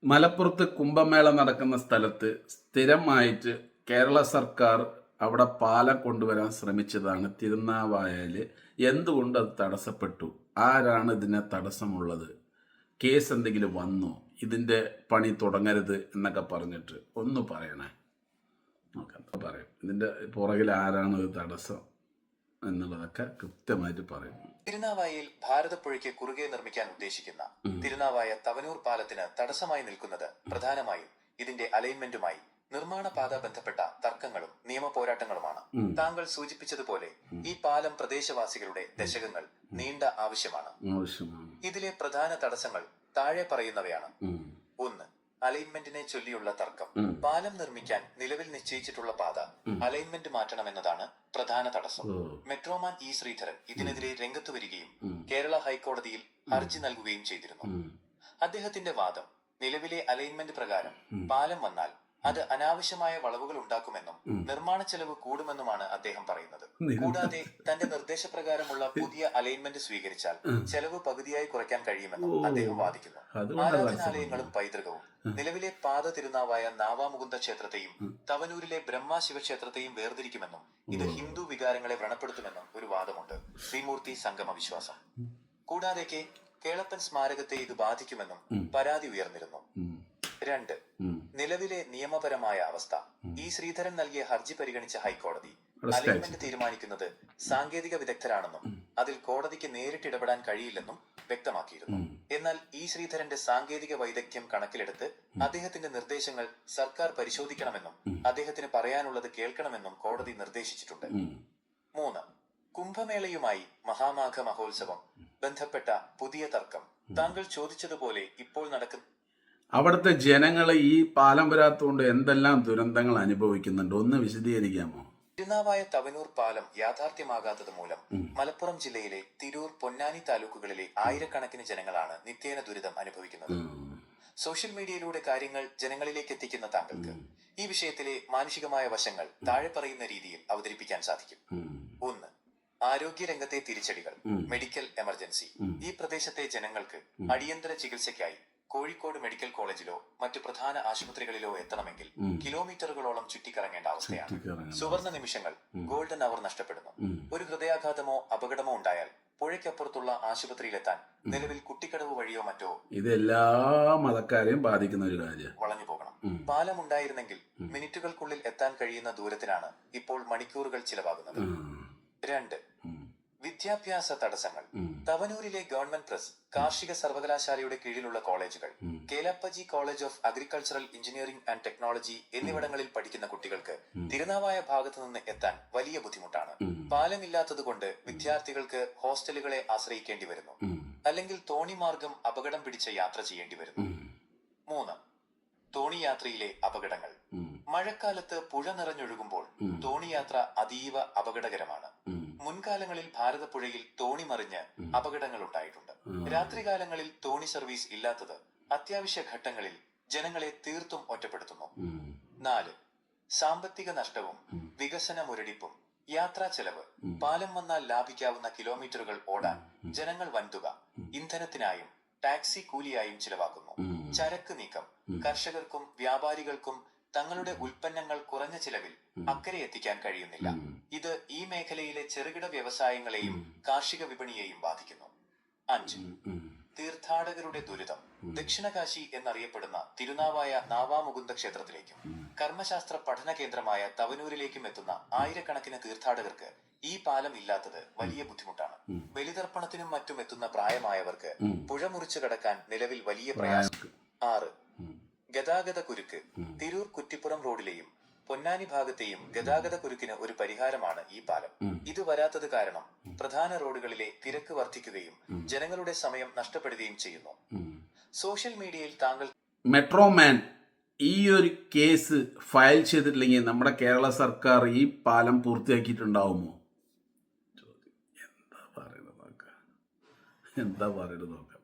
മലപ്പുറത്ത് കുംഭമേള നടക്കുന്ന സ്ഥലത്ത് സ്ഥിരമായിട്ട് കേരള സർക്കാർ അവിടെ പാലം കൊണ്ടുവരാൻ ശ്രമിച്ചതാണ് തിരുനാവായയിൽ. എന്തുകൊണ്ട് അത് തടസ്സപ്പെട്ടു? ആരാണ് ഇതിനെ തടസ്സമുള്ളത്? കേസ് എന്തെങ്കിലും വന്നോ? ഇതിൻ്റെ പണി തുടങ്ങരുത് എന്നൊക്കെ പറഞ്ഞിട്ട് ഒന്ന് പറയണേ. നോക്കാം, പറയും ഇതിൻ്റെ പുറകിൽ ആരാണ് ഇത് തടസ്സം എന്നുള്ളതൊക്കെ കൃത്യമായിട്ട് പറയും. തിരുനാവായയിൽ ഭാരതപ്പുഴയ്ക്ക് കുറുകെ നിർമ്മിക്കാൻ ഉദ്ദേശിക്കുന്ന തിരുനാവായ തവനൂർ പാലത്തിന് തടസ്സമായി നിൽക്കുന്നത് പ്രധാനമായും ഇതിന്റെ അലൈൻമെന്റുമായി നിർമ്മാണ പാത ബന്ധപ്പെട്ട തർക്കങ്ങളും നിയമ പോരാട്ടങ്ങളുമാണ്. താങ്കൾ സൂചിപ്പിച്ചതുപോലെ ഈ പാലം പ്രദേശവാസികളുടെ ദശകങ്ങൾ നീണ്ട ആവശ്യമാണ്. ഇതിലെ പ്രധാന തടസ്സങ്ങൾ താഴെ പറയുന്നവയാണ്. 1. അലൈൻമെന്റിനെ ചൊല്ലിയുള്ള തർക്കം. പാലം നിർമ്മിക്കാൻ നിലവിൽ നിശ്ചയിച്ചിട്ടുള്ള പാത അലൈൻമെന്റ് മാറ്റണമെന്നതാണ് പ്രധാന തടസ്സം. മെട്രോമാൻ ഇ ശ്രീധരൻ ഇതിനെതിരെ രംഗത്ത് വരികയും കേരള ഹൈക്കോടതിയിൽ ഹർജി നൽകുകയും ചെയ്തിരുന്നു. അദ്ദേഹത്തിന്റെ വാദം, നിലവിലെ അലൈൻമെന്റ് പ്രകാരം പാലം വന്നാൽ അത് അനാവശ്യമായ വളവുകൾ ഉണ്ടാക്കുമെന്നും നിർമ്മാണ ചെലവ് കൂടുമെന്നുമാണ് അദ്ദേഹം പറയുന്നത്. കൂടാതെ തന്റെ നിർദ്ദേശപ്രകാരമുള്ള പുതിയ അലൈൻമെന്റ് സ്വീകരിച്ചാൽ ചെലവ് പകുതിയായി കുറയ്ക്കാൻ കഴിയുമെന്നും അദ്ദേഹം വാദിക്കുന്നു. ആരാധനാലയങ്ങളും പൈതൃകവും. നിലവിലെ പാത തിരുനാവായ നാവാമുകുന്ദ ക്ഷേത്രത്തെയും തവനൂരിലെ ബ്രഹ്മ ശിവക്ഷേത്രത്തെയും വേർതിരിക്കുമെന്നും ഇത് ഹിന്ദു വികാരങ്ങളെ വ്രണപ്പെടുത്തുമെന്നും ഒരു വാദമുണ്ട്. ശ്രീമൂർത്തി സംഗമ വിശ്വാസം. കൂടാതെ കേളപ്പൻ സ്മാരകത്തെ ഇത് ബാധിക്കുമെന്നും പരാതി ഉയർന്നിരുന്നു. 2. നിലവിലെ നിയമപരമായ അവസ്ഥ. ഇ ശ്രീധരൻ നൽകിയ ഹർജി പരിഗണിച്ച ഹൈക്കോടതി അലൈൻമെന്റ് തീരുമാനിക്കുന്നത് സാങ്കേതിക വിദഗ്ധരാണെന്നും അതിൽ കോടതിക്ക് നേരിട്ട് ഇടപെടാൻ കഴിയില്ലെന്നും വ്യക്തമാക്കിയിരുന്നു. എന്നാൽ ഇ ശ്രീധരന്റെ സാങ്കേതിക വൈദഗ്ധ്യം കണക്കിലെടുത്ത് അദ്ദേഹത്തിന്റെ നിർദ്ദേശങ്ങൾ സർക്കാർ പരിശോധിക്കണമെന്നും അദ്ദേഹത്തിന് പറയാനുള്ളത് കേൾക്കണമെന്നും കോടതി നിർദ്ദേശിച്ചിട്ടുണ്ട്. 3. കുംഭമേളയുമായി മഹാമാഘ മഹോത്സവം ബന്ധപ്പെട്ട പുതിയ തർക്കം. താങ്കൾ ചോദിച്ചതുപോലെ ഇപ്പോൾ നടക്കുന്ന അവിടുത്തെ ജനങ്ങൾ ഈ പാലം വരാത്തതുകൊണ്ട് എന്തെല്ലാം ദുരന്തങ്ങൾ അനുഭവിക്കുന്നുണ്ട്, ഒന്ന് വിശദീകരിക്കാമോ? തിരുനാവായ തവനൂർ പാലം യാഥാർത്ഥ്യമാകാത്തത് മൂലം മലപ്പുറം ജില്ലയിലെ തിരൂർ, പൊന്നാനി താലൂക്കുകളിലെ ആയിരക്കണക്കിന് ജനങ്ങളാണ് നിത്യേന ദുരിതം അനുഭവിക്കുന്നത്. സോഷ്യൽ മീഡിയയിലൂടെ കാര്യങ്ങൾ ജനങ്ങളിലേക്ക് എത്തിക്കുന്ന താങ്കൾക്ക് ഈ വിഷയത്തിലെ മാനുഷികമായ വശങ്ങൾ താഴെ പറയുന്ന രീതിയിൽ അവതരിപ്പിക്കാൻ സാധിക്കും. 1. ആരോഗ്യരംഗത്തെ തിരിച്ചടികൾ. Medical emergency. ഈ പ്രദേശത്തെ ജനങ്ങൾക്ക് അടിയന്തര ചികിത്സയ്ക്കായി കോഴിക്കോട് മെഡിക്കൽ കോളേജിലോ മറ്റു പ്രധാന ആശുപത്രികളിലോ എത്തണമെങ്കിൽ കിലോമീറ്ററുകളോളം ചുറ്റിക്കറങ്ങേണ്ട അവസ്ഥയാണ്. സുവർണ നിമിഷങ്ങൾ, ഗോൾഡൻ അവർ നഷ്ടപ്പെടുന്നു. ഒരു ഹൃദയാഘാതമോ അപകടമോ ഉണ്ടായാൽ പുഴയ്ക്കപ്പുറത്തുള്ള ആശുപത്രിയിലെത്താൻ നിലവിൽ കുട്ടിക്കടവ് വഴിയോ മറ്റോ ഇതെല്ലാ മതക്കാരെയും ബാധിക്കുന്ന ഒരു കാര്യം വളഞ്ഞു പോകണം. പാലം ഉണ്ടായിരുന്നെങ്കിൽ മിനിറ്റുകൾക്കുള്ളിൽ എത്താൻ കഴിയുന്ന ദൂരത്തിനാണ് ഇപ്പോൾ മണിക്കൂറുകൾ ചിലവാകുന്നത്. 2. വിദ്യാഭ്യാസ തടസ്സങ്ങൾ. തവനൂരിലെ ഗവൺമെന്റ് പ്രസ് കാർഷിക സർവകലാശാലയുടെ കീഴിലുള്ള കോളേജുകൾ, Kelappaji college of agricultural engineering and technology എന്നിവിടങ്ങളിൽ പഠിക്കുന്ന കുട്ടികൾക്ക് തിരുനാവായ ഭാഗത്തു നിന്ന് എത്താൻ വലിയ ബുദ്ധിമുട്ടാണ്. പാലമില്ലാത്തതുകൊണ്ട് വിദ്യാർത്ഥികൾക്ക് ഹോസ്റ്റലുകളെ ആശ്രയിക്കേണ്ടി വരുന്നു, അല്ലെങ്കിൽ തോണി മാർഗം അപകടം പിടിച്ച യാത്ര ചെയ്യേണ്ടി വരുന്നു. 3. തോണിയാത്രയിലെ അപകടങ്ങൾ. മഴക്കാലത്ത് പുഴ നിറഞ്ഞൊഴുകുമ്പോൾ തോണിയാത്ര അതീവ അപകടകരമാണ്. മുൻകാലങ്ങളിൽ ഭാരതപ്പുഴയിൽ തോണി മറിഞ്ഞ് അപകടങ്ങൾ ഉണ്ടായിട്ടുണ്ട്. രാത്രികാലങ്ങളിൽ തോണി സർവീസ് ഇല്ലാത്തത് അത്യാവശ്യ ഘട്ടങ്ങളിൽ ജനങ്ങളെ തീർത്തും ഒറ്റപ്പെടുത്തുന്നു. 4. സാമ്പത്തിക നഷ്ടവും വികസന മുരടിപ്പും. യാത്രാ ചെലവ്. പാലം വന്നാൽ ലാഭിക്കാവുന്ന കിലോമീറ്ററുകൾ ഓടാൻ ജനങ്ങൾ വൻതുക ഇന്ധനത്തിനായും ടാക്സി കൂലിയായും ചിലവാക്കുന്നു. ചരക്ക് നീക്കം. കർഷകർക്കും വ്യാപാരികൾക്കും തങ്ങളുടെ ഉൽപ്പന്നങ്ങൾ കുറഞ്ഞ ചിലവിൽ അക്കരെ എത്തിക്കാൻ കഴിയുന്നില്ല. ഇത് ഈ മേഖലയിലെ ചെറുകിട വ്യവസായങ്ങളെയും കാർഷിക വിപണിയെയും ബാധിക്കുന്നു. 5. തീർത്ഥാടകരുടെ ദുരിതം. ദക്ഷിണകാശി എന്നറിയപ്പെടുന്ന തിരുനാവായ നാവാമുകുന്ദ ക്ഷേത്രത്തിലേക്കും കർമ്മശാസ്ത്ര പഠന കേന്ദ്രമായ തവനൂരിലേക്കും എത്തുന്ന ആയിരക്കണക്കിന് തീർത്ഥാടകർക്ക് ഈ പാലം ഇല്ലാത്തത് വലിയ ബുദ്ധിമുട്ടാണ്. ബലിതർപ്പണത്തിനും മറ്റും എത്തുന്ന പ്രായമായവർക്ക് പുഴ മുറിച്ചു കടക്കാൻ നിലവിൽ വലിയ പ്രയാസം. 6. ഗതാഗത കുരുക്ക്. തിരൂർ കുറ്റിപ്പുറം റോഡിലെയും പൊന്നാനി ഭാഗത്തെയും ഗതാഗത കുരുക്കിന് ഒരു പരിഹാരമാണ് ഈ പാലം. ഇത് വരാത്തത് കാരണം പ്രധാന റോഡുകളിലെ തിരക്ക് വർദ്ധിക്കുകയും ജനങ്ങളുടെ സമയം നഷ്ടപ്പെടുകയും ചെയ്യുന്നു. സോഷ്യൽ മീഡിയയിൽ താങ്കൾ മെട്രോമാൻ ഈ ഒരു കേസ് ഫയൽ ചെയ്തിട്ടില്ലെങ്കിൽ നമ്മുടെ കേരള സർക്കാർ ഈ പാലം പൂർത്തിയാക്കിയിട്ടുണ്ടാവുമോ? എന്താ പറയുന്നത് നോക്കാം.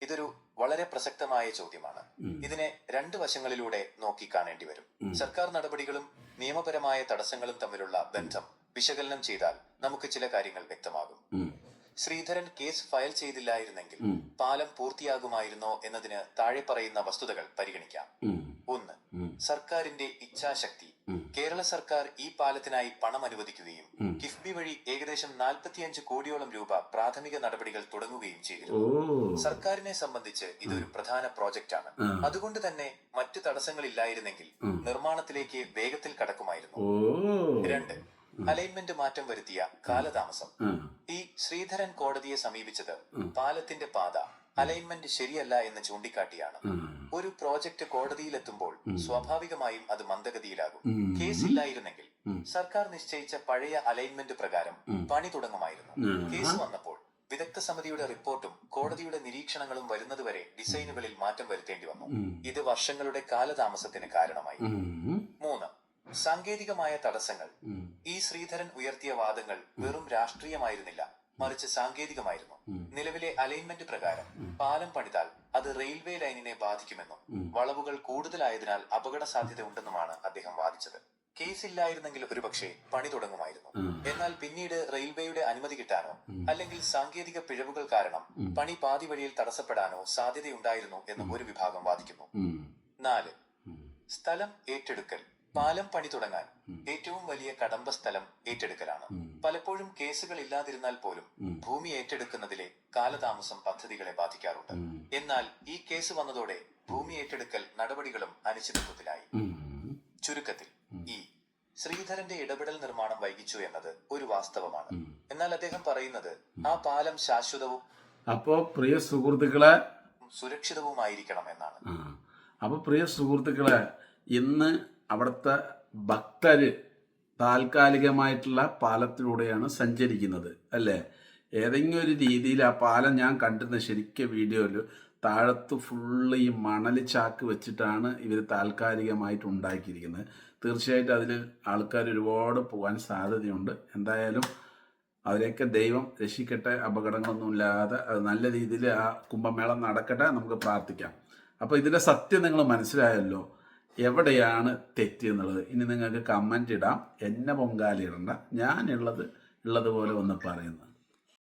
ഇതൊരു വളരെ പ്രസക്തമായ ചോദ്യമാണ്. ഇതിനെ 2 വശങ്ങളിലൂടെ നോക്കി കാണേണ്ടി വരും. സർക്കാർ നടപടികളും നിയമപരമായ തടസ്സങ്ങളും തമ്മിലുള്ള ബന്ധം വിശകലനം ചെയ്താൽ നമുക്ക് ചില കാര്യങ്ങൾ വ്യക്തമാകും. ശ്രീധരൻ കേസ് ഫയൽ ചെയ്തില്ലായിരുന്നെങ്കിൽ പാലം പൂർത്തിയാകുമായിരുന്നോ എന്നതിന് താഴെ പറയുന്ന വസ്തുതകൾ പരിഗണിക്കാം. 1. സർക്കാരിന്റെ ഇച്ഛാശക്തി. കേരള സർക്കാർ ഈ പാലത്തിനായി പണം അനുവദിക്കുകയും കിഫ്ബി വഴി ഏകദേശം 45 കോടിയോളം രൂപ പ്രാഥമിക നടപടികൾ തുടങ്ങുകയും ചെയ്തിരുന്നു. സർക്കാരിനെ സംബന്ധിച്ച് ഇതൊരു പ്രധാന പ്രോജക്റ്റാണ്. അതുകൊണ്ട് തന്നെ മറ്റു തടസ്സങ്ങളില്ലായിരുന്നെങ്കിൽ നിർമ്മാണത്തിലേക്ക് വേഗത്തിൽ കടക്കുമായിരുന്നു. 2. അലൈൻമെന്റ് മാറ്റം വരുത്തിയ കാലതാമസം. ഈ ശ്രീധരൻ കോടതിയെ സമീപിച്ചത് പാലത്തിന്റെ പാത അലൈൻമെന്റ് ശരിയല്ല എന്ന് ചൂണ്ടിക്കാട്ടിയാണ്. ഒരു പ്രോജക്റ്റ് കോടതിയിലെത്തുമ്പോൾ സ്വാഭാവികമായും അത് മന്ദഗതിയിലാകും. കേസില്ലായിരുന്നെങ്കിൽ സർക്കാർ നിശ്ചയിച്ച പഴയ അലൈൻമെന്റ് പ്രകാരം പണി തുടങ്ങുമായിരുന്നു. കേസ് വന്നപ്പോൾ വിദഗ്ധ സമിതിയുടെ റിപ്പോർട്ടും കോടതിയുടെ നിരീക്ഷണങ്ങളും വരുന്നതുവരെ ഡിസൈനുകളിൽ മാറ്റം വരുത്തേണ്ടി വന്നു. ഇത് വർഷങ്ങളുടെ കാലതാമസത്തിന് കാരണമായി. 3. സാങ്കേതികമായ തടസ്സങ്ങൾ. ഈ ശ്രീധരൻ ഉയർത്തിയ വാദങ്ങൾ വെറും രാഷ്ട്രീയമായിരുന്നില്ല, മറിച്ച് സാങ്കേതികമായിരുന്നു. നിലവിലെ അലൈൻമെന്റ് പ്രകാരം പാലം പണിതാൽ അത് റെയിൽവേ ലൈനിനെ ബാധിക്കുമെന്നും വളവുകൾ കൂടുതലായതിനാൽ അപകട സാധ്യത ഉണ്ടെന്നുമാണ് അദ്ദേഹം വാദിച്ചത്. കേസില്ലായിരുന്നെങ്കിൽ ഒരുപക്ഷെ പണി തുടങ്ങുമായിരുന്നു. എന്നാൽ പിന്നീട് റെയിൽവേയുടെ അനുമതി കിട്ടാനോ അല്ലെങ്കിൽ സാങ്കേതിക പിഴവുകൾ കാരണം പണി പാതി വഴിയിൽ തടസ്സപ്പെടാനോ സാധ്യതയുണ്ടായിരുന്നു എന്ന് ഒരു വിഭാഗം വാദിക്കുന്നു. 4. സ്ഥലം ഏറ്റെടുക്കൽ. പാലം പണി തുടങ്ങാൻ ഏറ്റവും വലിയ കടമ്പ സ്ഥലം ഏറ്റെടുക്കലാണ്. പലപ്പോഴും കേസുകൾ ഇല്ലാതിരുന്നാൽ പോലും ഭൂമി ഏറ്റെടുക്കുന്നതിലെ കാലതാമസം പദ്ധതികളെ ബാധിക്കാറുണ്ട്. എന്നാൽ ഈ കേസ് വന്നതോടെ ഭൂമി ഏറ്റെടുക്കൽ നടപടികളും അനിശ്ചിതത്വത്തിലായി. ചുരുക്കത്തിൽ ഈ ശ്രീധരന്റെ ഇടപെടൽ നിർമ്മാണം വൈകിച്ചു എന്നത് ഒരു വാസ്തവമാണ്. എന്നാൽ അദ്ദേഹം പറയുന്നത് ആ പാലം ശാശ്വതവും അപ്പോ പ്രിയ സുഹൃത്തുക്കളെ സുരക്ഷിതവുമായിരിക്കണം എന്നാണ്. അപ്പോൾ പ്രിയ സുഹൃത്തുക്കളെ, ഇന്ന് അവിടുത്തെ ഭക്തര് താൽക്കാലികമായിട്ടുള്ള പാലത്തിലൂടെയാണ് സഞ്ചരിക്കുന്നത് അല്ലേ. ഏതെങ്കിലും ഒരു രീതിയിൽ ആ പാലം ഞാൻ കണ്ടിരുന്ന ശരിക്കും വീഡിയോയിൽ താഴത്ത് ഫുള്ള് ഈ മണൽ ചാക്ക് വെച്ചിട്ടാണ് ഇവർ താൽക്കാലികമായിട്ട് ഉണ്ടാക്കിയിരിക്കുന്നത്. തീർച്ചയായിട്ടും അതിൽ ആൾക്കാർ ഒരുപാട് പോകാൻ സാധ്യതയുണ്ട്. എന്തായാലും അവരെയൊക്കെ ദൈവം രക്ഷിക്കട്ടെ, അപകടങ്ങളൊന്നുമില്ലാതെ അത് നല്ല രീതിയിൽ ആ കുംഭമേളം നടക്കട്ടെ, നമുക്ക് പ്രാർത്ഥിക്കാം. അപ്പോൾ ഇതിൻ്റെ സത്യം നിങ്ങൾ മനസ്സിലായല്ലോ, എവിടെയാണ് തെറ്റ് എന്നുള്ളത്. ഇനി നിങ്ങൾക്ക് കമൻ്റ് ഇടാം, എന്നെ പൊങ്കാലിടണ്ട, ഞാനുള്ളത് ഉള്ളതുപോലെ ഒന്ന് പറയുന്നത്.